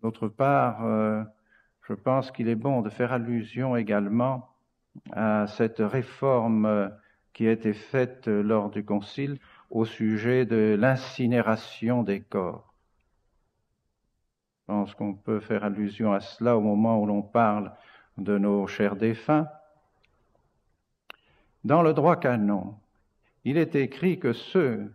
D'autre part, je pense qu'il est bon de faire allusion également à cette réforme qui a été faite lors du Concile au sujet de l'incinération des corps. Je pense qu'on peut faire allusion à cela au moment où l'on parle de nos chers défunts. Dans le droit canon, il est écrit que ceux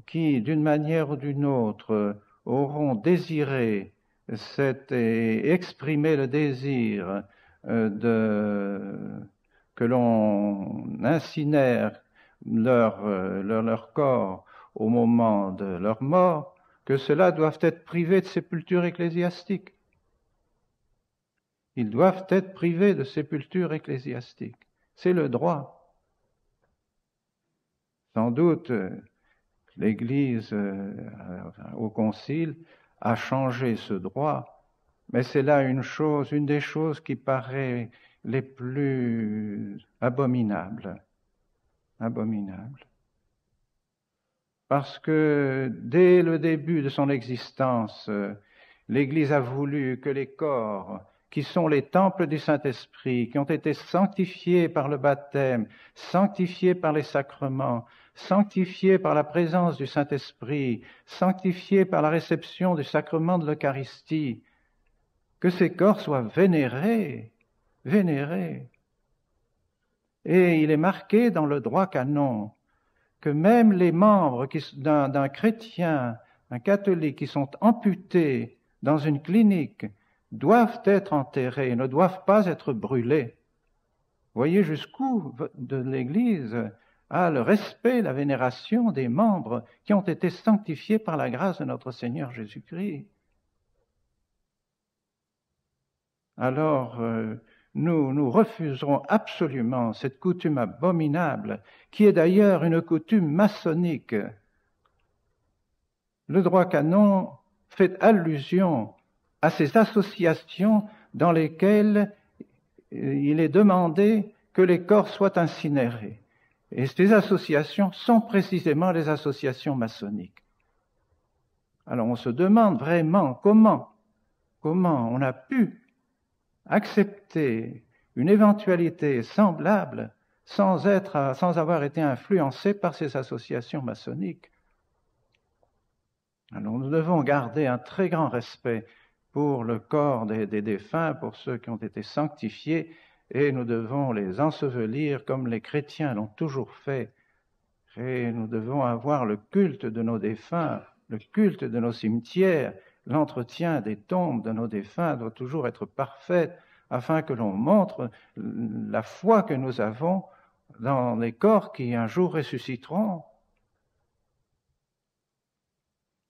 qui, d'une manière ou d'une autre, auront désiré et exprimé le désir que l'on incinère leur corps au moment de leur mort, que ceux-là doivent être privés de sépulture ecclésiastique. Ils doivent être privés de sépulture ecclésiastique. C'est le droit. Sans doute, l'Église, au Concile, a changé ce droit, mais c'est là une des choses qui paraît les plus abominables. Parce que dès le début de son existence, l'Église a voulu que les corps, qui sont les temples du Saint-Esprit, qui ont été sanctifiés par le baptême, sanctifiés par les sacrements, sanctifiés par la présence du Saint-Esprit, sanctifiés par la réception du sacrement de l'Eucharistie, que ces corps soient vénérés. Et il est marqué dans le droit canon que même les membres d'un chrétien, un catholique, qui sont amputés dans une clinique, doivent être enterrés, ne doivent pas être brûlés. Voyez jusqu'où de l'Église a le respect, la vénération des membres qui ont été sanctifiés par la grâce de notre Seigneur Jésus-Christ. Alors, nous refuserons absolument cette coutume abominable, qui est d'ailleurs une coutume maçonnique. Le droit canon fait allusion à ces associations dans lesquelles il est demandé que les corps soient incinérés. Et ces associations sont précisément les associations maçonniques. Alors on se demande vraiment comment on a pu accepter une éventualité semblable sans avoir été influencé par ces associations maçonniques. Alors nous devons garder un très grand respect pour le corps des défunts, pour ceux qui ont été sanctifiés, et nous devons les ensevelir comme les chrétiens l'ont toujours fait. Et nous devons avoir le culte de nos défunts, le culte de nos cimetières. L'entretien des tombes de nos défunts doit toujours être parfait afin que l'on montre la foi que nous avons dans les corps qui un jour ressusciteront.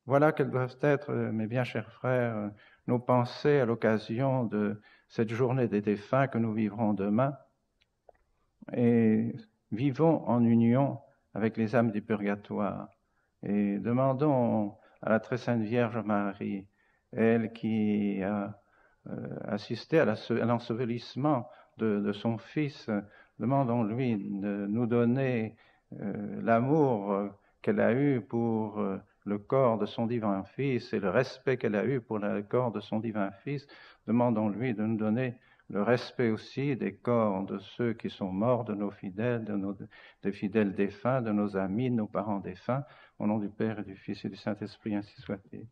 Voilà quelles doivent être, mes bien chers frères, nos pensées à l'occasion de cette journée des défunts que nous vivrons demain. Et vivons en union avec les âmes du purgatoire. Et demandons à la très sainte Vierge Marie, elle qui a assisté à l'ensevelissement de son Fils, demandons-lui de nous donner l'amour qu'elle a eu pour le corps de son divin Fils et le respect qu'elle a eu pour le corps de son divin Fils. Demandons-lui de nous donner le respect aussi des corps de ceux qui sont morts, de nos fidèles, des fidèles défunts, de nos amis, de nos parents défunts. Au nom du Père et du Fils et du Saint-Esprit, ainsi soit-il.